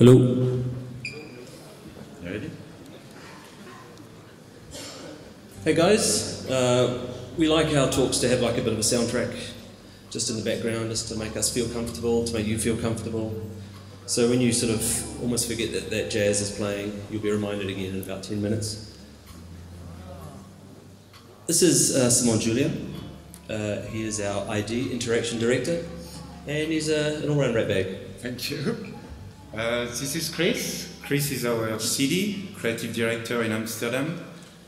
Hello. You ready? Hey guys, we like our talks to have like a bit of a soundtrack just in the background, just to make us feel comfortable, to make you feel comfortable. So when you sort of almost forget that that jazz is playing, you'll be reminded again in about 10 minutes. This is Jullien. He is our ID Interaction Director, and he's an all-round rat bag. Thank you. This is Kris. Kris is our CD, Creative Director in Amsterdam.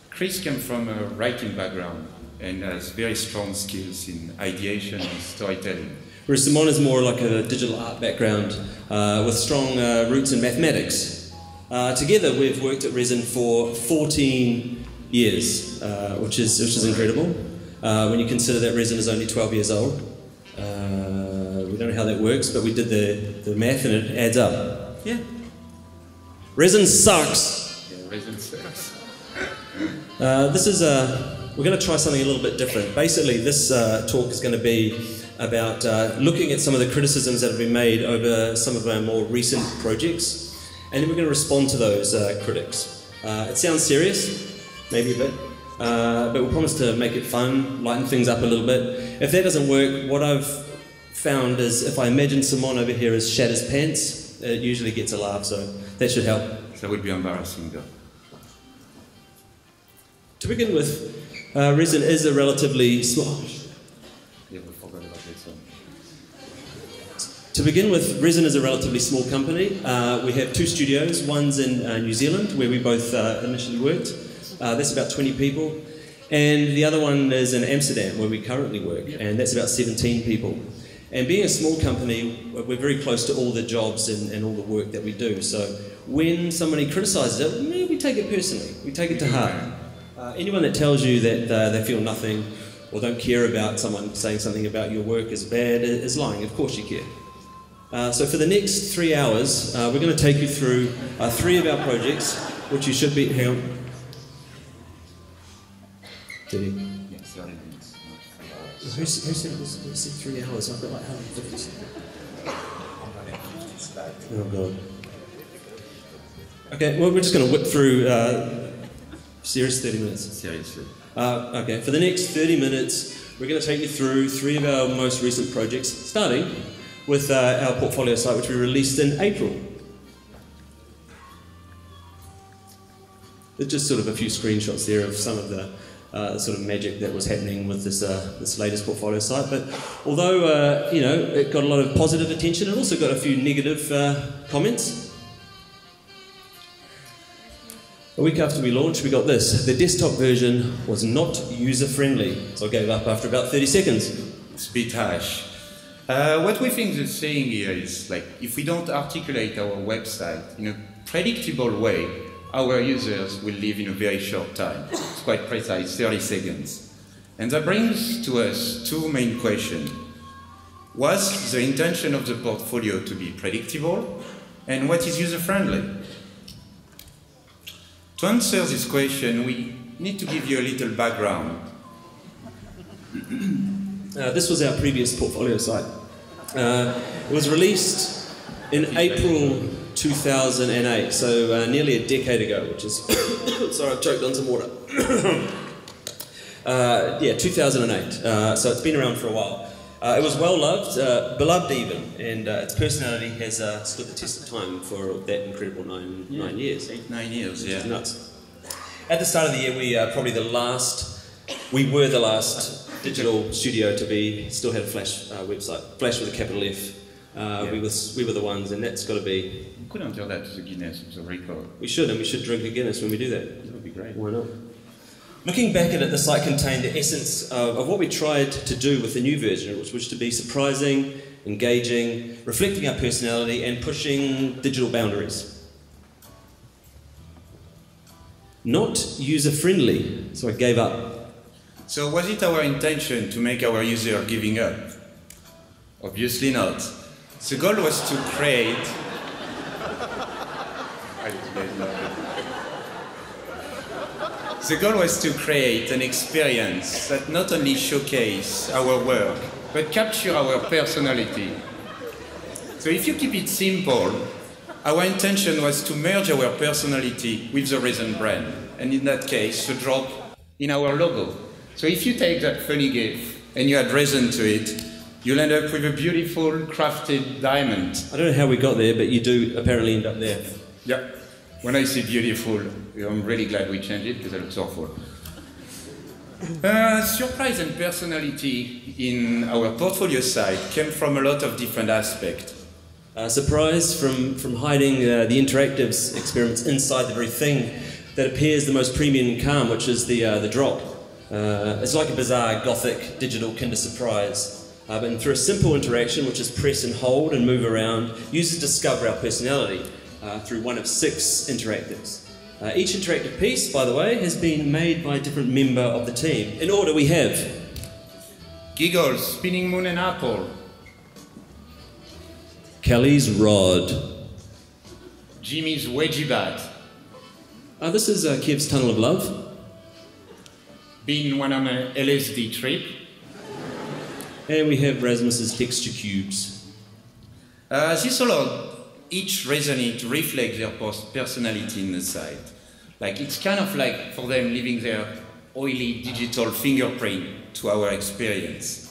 Kris came from a writing background and has very strong skills in ideation and storytelling. Whereas Simon is more like a digital art background with strong roots in mathematics. Together we've worked at RESN for 14 years, which is incredible. When you consider that RESN is only 12 years old. We don't know how that works, but we did the math and it adds up. Yeah. RESN sucks. Yeah, RESN sucks. We're going to try something a little bit different. Basically, this talk is going to be about looking at some of the criticisms that have been made over some of our more recent projects, and then we're going to respond to those critics. It sounds serious, maybe a bit, but we'll promise to make it fun, lighten things up a little bit. If that doesn't work, what I've found is if I imagine Simon over here as shat his pants, it usually gets a laugh, so that should help. That would be embarrassing though. To begin with, RESN is a relatively small... Yeah, we forgot about this one. To begin with, RESN is a relatively small company. We have 2 studios. One's in New Zealand, where we both initially worked. That's about 20 people. And the other one is in Amsterdam, where we currently work, and that's about 17 people. And being a small company, we're very close to all the jobs and all the work that we do. So when somebody criticises it, we take it personally. We take it to heart. Anyone that tells you that they feel nothing or don't care about someone saying something about your work is bad is lying. Of course you care. So for the next 3 hours, we're going to take you through 3 of our projects, which you should be... Hang on. Did he? Yes, 30 minutes. Who said it was 3 hours? I've got like 150. Oh god. Okay, well we're just going to whip through serious 30 minutes. Seriously. Okay, for the next 30 minutes we're going to take you through 3 of our most recent projects, starting with our portfolio site which we released in April. There's just sort of a few screenshots there of some of the sort of magic that was happening with this latest portfolio site. But although it got a lot of positive attention, it also got a few negative comments. A week after we launched, we got this. The desktop version was not user-friendly, so I gave up after about 30 seconds. It's a bit harsh. What we think the saying here is, like, if we don't articulate our website in a predictable way, our users will live in a very short time. It's quite precise, 30 seconds. And that brings to us 2 main questions. Was the intention of the portfolio to be predictable? And what is user-friendly? To answer this question, we need to give you a little background. This was our previous portfolio site. It was released in April 2008, so nearly a decade ago, which is... sorry, I've choked on some water. Yeah, 2008, so it's been around for a while. It was well loved, beloved even, and its personality has stood the test of time for that incredible nine years. 9 years, yeah. Which is nuts. At the start of the year, we were the last digital studio to still had a Flash website, Flash with a capital F. Yeah. We were the ones, and that's got to be... We could enter that to the Guinness of the record. We should, and we should drink a Guinness when we do that. That would be great. Why not? Looking back at it, the site contained the essence of what we tried to do with the new version, which was to be surprising, engaging, reflecting our personality, and pushing digital boundaries. Not user-friendly, so I gave up. So was it our intention to make our user giving up? Obviously not. The goal was to create... The goal was to create an experience that not only showcase our work, but capture our personality. So if you keep it simple, our intention was to merge our personality with the RESN brand, and in that case, the drop in our logo. So if you take that funny GIF and you add RESN to it, you'll end up with a beautiful crafted diamond. I don't know how we got there, but you do apparently end up there. Yeah. When I say beautiful, I'm really glad we changed it because it looks awful. Surprise and personality in our portfolio side came from a lot of different aspects. Surprise from hiding the interactives experiments inside the very thing that appears the most premium and calm, which is the drop. It's like a bizarre gothic digital Kinder Surprise. But through a simple interaction, which is press and hold and move around, users discover our personality through one of 6 interactives. Each interactive piece, by the way, has been made by a different member of the team. In order, we have Giggles, Spinning Moon and Apple. Kelly's Rod. Jimmy's Wedgie Bat. This is Kev's Tunnel of Love. Been one on an LSD trip. And we have Rasmus's Texture Cubes. This allowed each RESN to reflect their personality in the site. Like, it's kind of like for them leaving their oily digital fingerprint to our experience.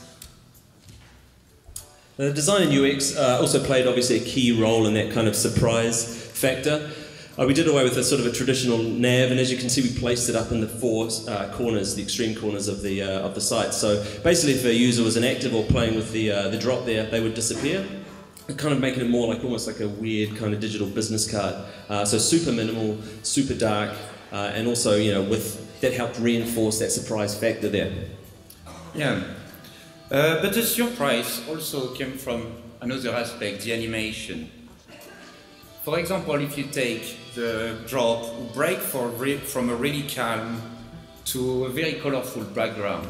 The design and UX also played obviously a key role in that kind of surprise factor. We did away with a sort of a traditional nav, and as you can see, we placed it up in the 4 corners, the extreme corners of the site. So basically, if a user was inactive or playing with the drop there, they would disappear, kind of making it more like almost like a weird kind of digital business card. So super minimal, super dark, and also with that helped reinforce that surprise factor there. Yeah, but the surprise also came from another aspect, the animation. For example, if you take the drop, break from a really calm to a very colorful background,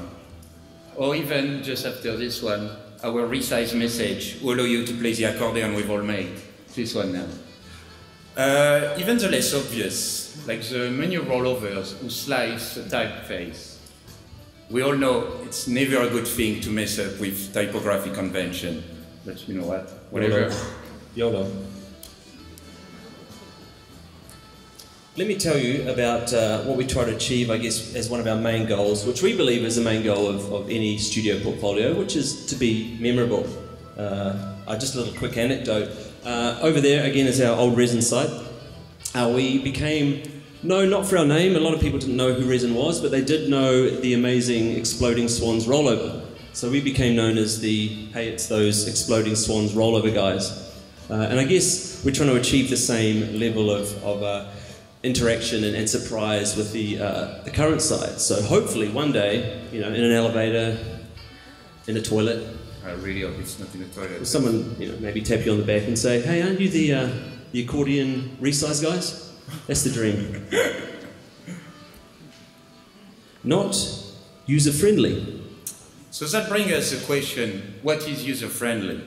or even just after this one, our resize message will allow you to play the accordion we've all made. This one now. Even the less obvious, like the menu rollovers who slice the typeface. We all know it's never a good thing to mess up with typography convention, but you know what? Whatever. YOLO. Let me tell you about what we try to achieve, I guess, as one of our main goals, which we believe is the main goal of any studio portfolio, which is to be memorable. Just a little quick anecdote. Over there, again, is our old RESN site. We became known not for our name. A lot of people didn't know who RESN was, but they did know the amazing Exploding Swans rollover. So we became known as the, hey, it's those Exploding Swans rollover guys. And I guess we're trying to achieve the same level of interaction and surprise with the current site. So hopefully one day, in an elevator, in a toilet. I really hope it's not in a toilet. Someone, maybe tap you on the back and say, "Hey, aren't you the accordion resize guys?" That's the dream. Not user-friendly. So that brings us the question: what is user-friendly?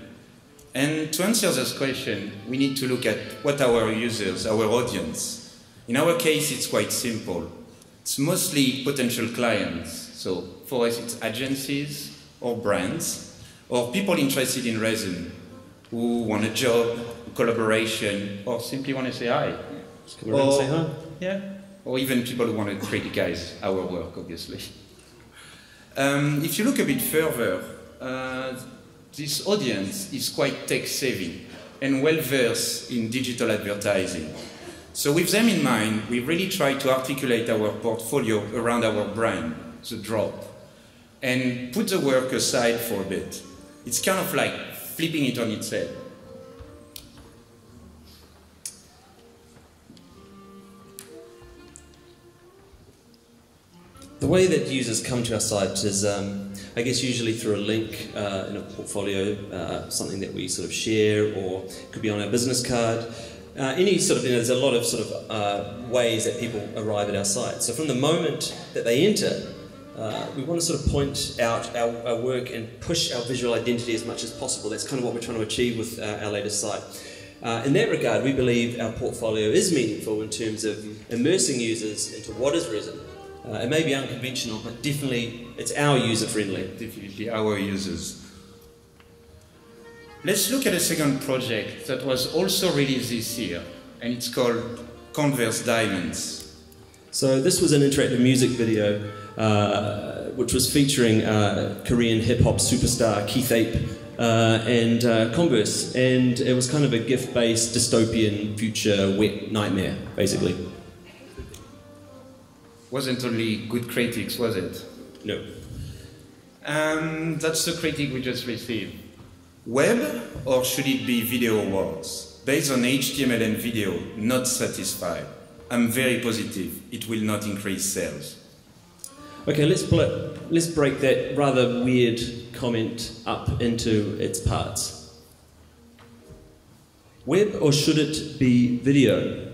And to answer this question, we need to look at what our users, our audience. In our case, it's quite simple. It's mostly potential clients. So for us, it's agencies or brands, or people interested in RESN, who want a job, collaboration, or simply want to say hi. Just come around and say hi. Yeah. Or even people who want to criticize our work, obviously. If you look a bit further, this audience is quite tech-savvy and well-versed in digital advertising. So with them in mind, we really try to articulate our portfolio around our brand, the drop, and put the work aside for a bit. It's kind of like flipping it on its head. The way that users come to our site is, I guess, usually through a link in a portfolio, something that we sort of share, or it could be on our business card. Any sort of, there's a lot of sort of ways that people arrive at our site. So from the moment that they enter, we want to sort of point out our work and push our visual identity as much as possible. That's kind of what we're trying to achieve with our latest site. In that regard, we believe our portfolio is meaningful in terms of immersing users into what is RESN. It may be unconventional, but definitely it's our user-friendly. Definitely our users. Let's look at a second project that was also released this year, and it's called Converse Diamonds. So this was an interactive music video which was featuring Korean hip-hop superstar Keith Ape and Converse, and it was kind of a GIF-based dystopian future wet nightmare, basically. Wasn't only good critics, was it? No. And that's the critique we just received. Web, or should it be video awards? Based on HTML and video, not satisfied. I'm very positive it will not increase sales. Okay, let's break that rather weird comment up into its parts. Web, or should it be video?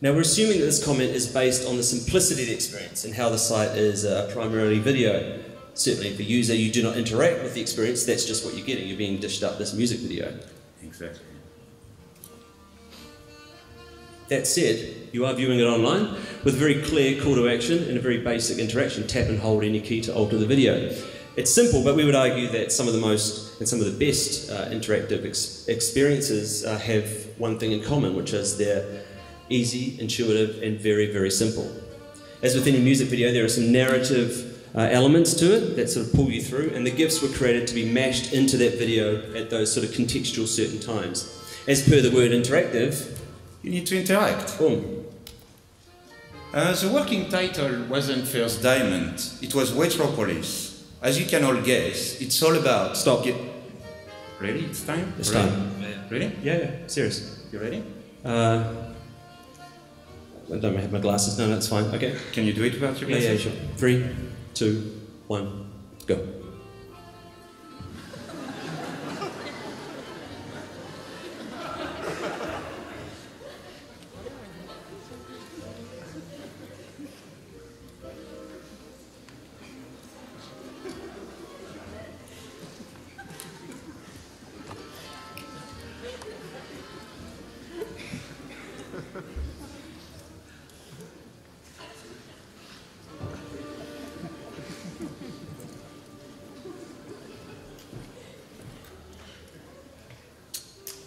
Now we're assuming that this comment is based on the simplicity of the experience and how the site is primarily video. Certainly for user, you do not interact with the experience, that's just what you're getting. You're being dished up this music video. Exactly. That said, you are viewing it online with a very clear call to action and a very basic interaction. Tap and hold any key to alter the video. It's simple, but we would argue that some of the most and some of the best interactive experiences have one thing in common, which is they're easy, intuitive, and very, very simple. As with any music video, there are some narrative elements to it that sort of pull you through, and the GIFs were created to be mashed into that video at those sort of contextual certain times. As per the word interactive, you need to interact. Boom. The working title wasn't First Diamond, it was Metropolis. As you can all guess, it's all about... Stop. Really? It's time? It's time. Really? Yeah, serious. You ready? I don't have my glasses. No, that's fine. Okay. Can you do it without your glasses? Yeah, sure. 3, 2, 1, go.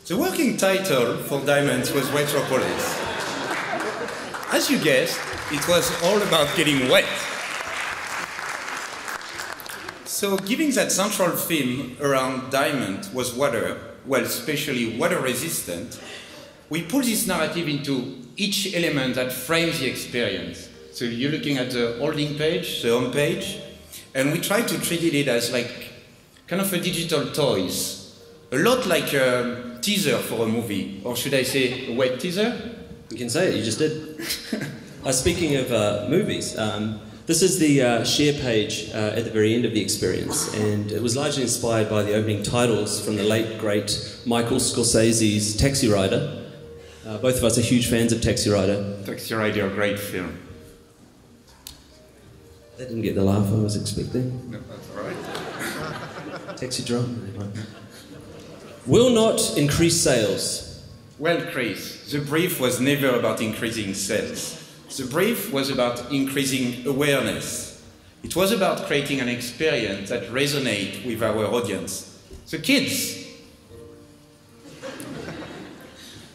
The working title for Diamonds was Metropolis. As you guessed, it was all about getting wet. So giving that central theme around diamond was water, well, especially water resistant, we pull this narrative into each element that frames the experience. So you're looking at the holding page, the home page, and we try to treat it as like kind of a digital toys. A lot like a teaser for a movie, or should I say a wet teaser? You can say it, you just did. Speaking of movies, this is the share page at the very end of the experience, and it was largely inspired by the opening titles from the late, great Michael Scorsese's Taxi Rider. Both of us are huge fans of Taxi Rider. Taxi Rider, great film. That didn't get the laugh I was expecting. No, that's all right. Taxi driver. Will not increase sales. Well, Kris, the brief was never about increasing sales. The brief was about increasing awareness. It was about creating an experience that resonates with our audience, the kids.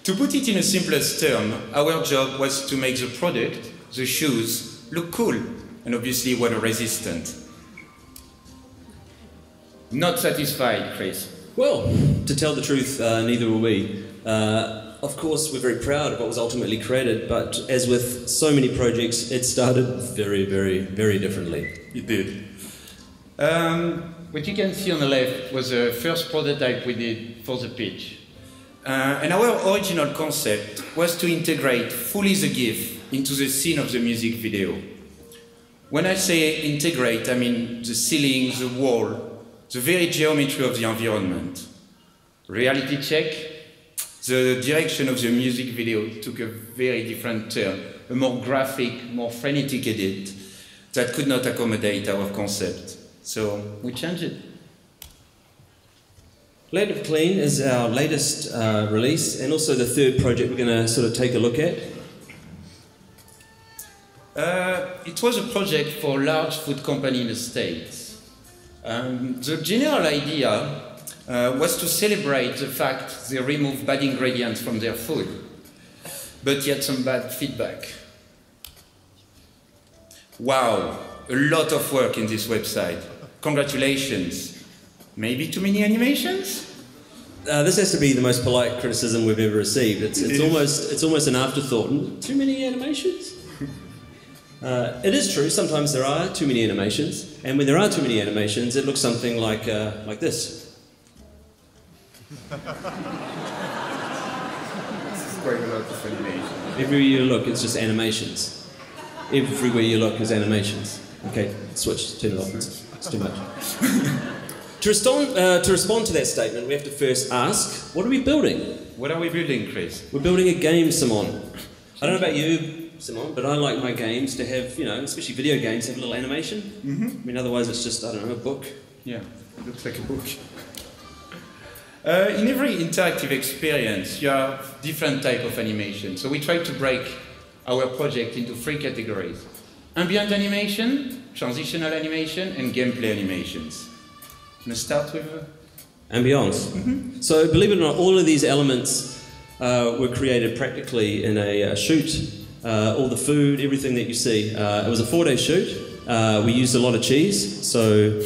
To put it in a simplest term, our job was to make the product, the shoes, look cool and obviously water resistant. Not satisfied, Kris. Well, to tell the truth, neither were we. Of course, we're very proud of what was ultimately created, but as with so many projects, it started very, very, very differently. It did. What you can see on the left was the first prototype we did for the pitch. And our original concept was to integrate fully the GIF into the scene of the music video. When I say integrate, I mean the ceiling, the wall, the very geometry of the environment. Reality check, the direction of the music video took a very different turn, a more graphic, more frenetic edit that could not accommodate our concept. So we changed it. Land of Clean is our latest release, and also the third project we're going to sort of take a look at. It was a project for a large food company in the States. The general idea was to celebrate the fact they removed bad ingredients from their food, but yet some bad feedback. Wow, a lot of work in this website. Congratulations. Maybe too many animations? This has to be the most polite criticism we've ever received. It's almost an afterthought. Too many animations? It is true, sometimes there are too many animations, and when there are too many animations, it looks something like this. This is quite a lot of animation. Everywhere you look, it's just animations. Everywhere you look is animations. Okay, switch, turn it off, it's too much. To respond to that statement, we have to first ask, what are we building? What are we building, Kris? We're building a game, Simon. I don't know about you, Simon, but I like my games to have, especially video games, have a little animation. Mm-hmm. I mean, otherwise it's just, I don't know, a book. Yeah, it looks like a book. In every interactive experience, you have different types of animation. So we try to break our project into 3 categories. Ambient animation, transitional animation, and gameplay animations. Let's start with ambience. Mm-hmm. So believe it or not, all of these elements were created practically in a shoot. All the food, everything that you see. It was a 4-day shoot. We used a lot of cheese, so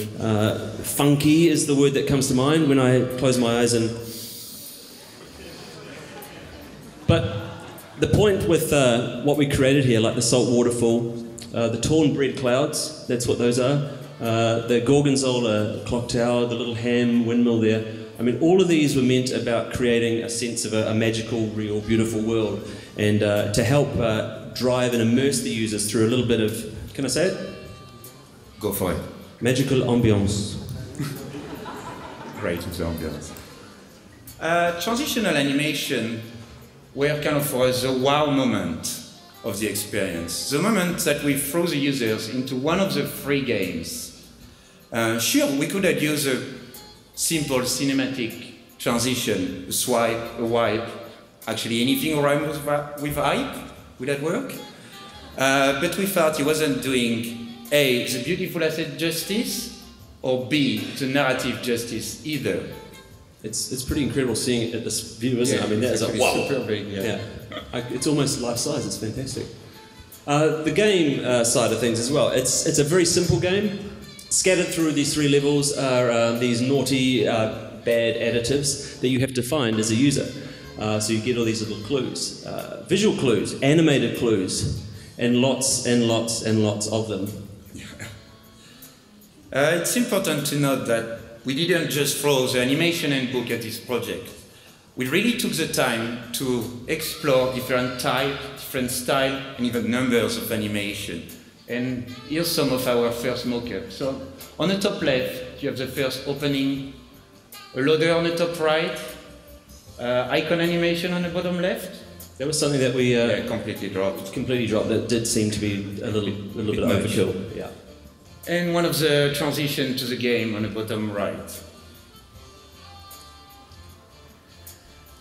funky is the word that comes to mind when I close my eyes and... But the point with what we created here, like the salt waterfall, the torn bread clouds, that's what those are. The Gorgonzola clock tower, the little ham windmill there. I mean, all of these were meant about creating a sense of a magical, real, beautiful world, and to help drive and immerse the users through a little bit of, can I say it? Go for it. Magical ambiance. Great with the ambiance. Transitional animation were kind of for us the wow moment of the experience. The moment that we throw the users into one of the 3 games. Sure, we could have used a simple cinematic transition, a swipe, a wipe, actually anything around with hype, would that work? But we thought it wasn't doing A, the beautiful asset justice, or B, the narrative justice either. It's pretty incredible seeing it at this view, isn't it? I mean, that's wow. Super big, yeah. It's almost life size, it's fantastic. The game side of things as well, it's a very simple game. Scattered through these 3 levels are these naughty, bad additives that you have to find as a user. So you get all these little clues, visual clues, animated clues, and lots and lots and lots of them. It's important to note that we didn't just throw the animation handbook at this project. We really took the time to explore different types, different styles, and even numbers of animation. And here's some of our first mock-ups. So on the top left, you have the first opening, a loader on the top right, icon animation on the bottom left. That was something that we completely dropped. Completely dropped. That did seem to be a little bit overkill. Yeah. And one of the transition to the game on the bottom right.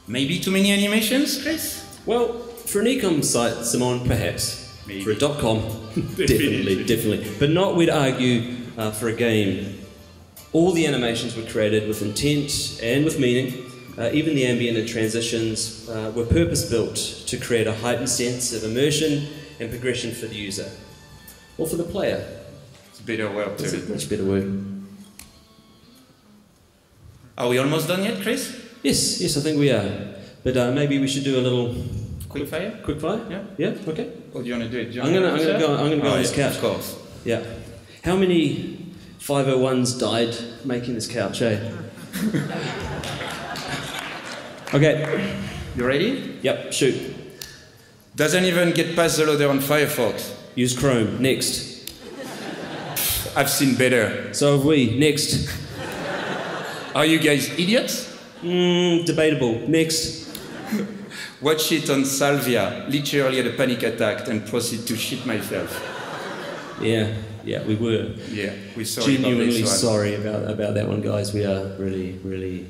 Maybe too many animations, Kris? Well, for an e-com site, Simon, perhaps. Maybe. For a .com, definitely. But not, we'd argue, for a game. All the animations were created with intent and with meaning. Even the ambient and transitions were purpose-built to create a heightened sense of immersion and progression for the user. Or for the player. It's a better word. It's a much better word. Are we almost done yet, Kris? Yes, I think we are. But maybe we should do a little... Quick fire? Quick fire? Yeah, okay. Or do you want to do it? I'm gonna go on this couch. Of course. Yeah. How many 501s died making this couch, eh? Okay. You ready? Yep, shoot. Doesn't even get past the loader on Firefox. Use Chrome. Next. I've seen better. So have we. Next. Are you guys idiots? Debatable. Next. Watch it on Salvia. Literally had a panic attack and proceed to shit myself. Yeah, we were. Yeah, we're sorry genuinely about this one. sorry about that one, guys. We are really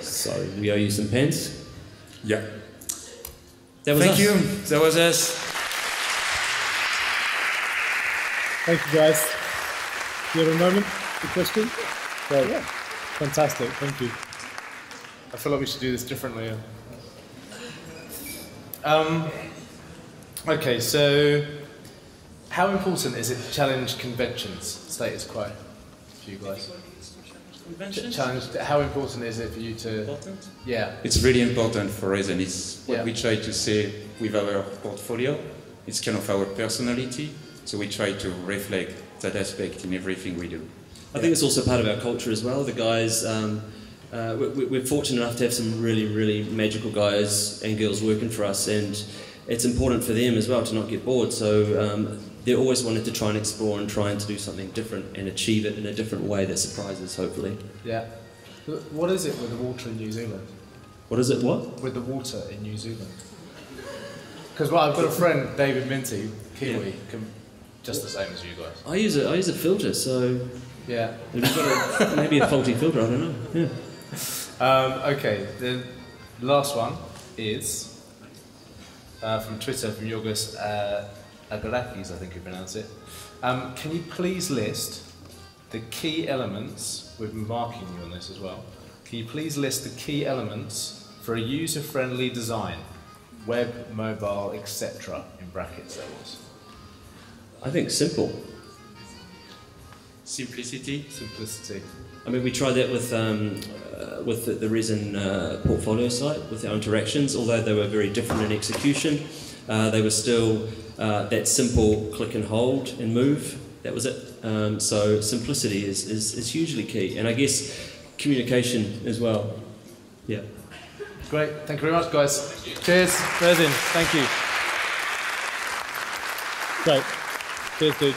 sorry. We owe you some pence. Yeah. That was Thank us. you. That was us. Thank you, guys. Do you have a moment for question? Great. Yeah. Fantastic, thank you. I feel like we should do this differently. Okay, so how important is it to challenge conventions, status quo, for you guys? Challenge. How important is it for you to? Important? Yeah. It's really important for RESN. It's what we try to say with our portfolio. It's kind of our personality. So we try to reflect that aspect in everything we do. I think it's also part of our culture as well. The guys, we're fortunate enough to have some really, really magical guys and girls working for us, and it's important for them as well to not get bored. So they're always wanting to try and explore and trying to do something different and achieve it in a different way that surprises, hopefully. Yeah. What is it with the water in New Zealand? What is it, what? With the water in New Zealand. Because I've got a friend, David Minty, Kiwi, just the same as you guys. I use a filter, so yeah, maybe a faulty filter. I don't know. Yeah. Okay, the last one is from Twitter, from Yorgos Agarakis, I think you pronounce it. Can you please list the key elements? We've been marking you on this as well. Can you please list the key elements for a user-friendly design, web, mobile, etc. in brackets there was? I think simple. Simplicity. Simplicity. I mean, we tried that with the RESN portfolio site, with our interactions. Although they were very different in execution, they were still that simple click and hold and move. That was it. So simplicity is hugely key, and I guess communication as well. Yeah. Great. Thank you very much, guys. Cheers. RESN. Thank you. Great. Cheers, dude.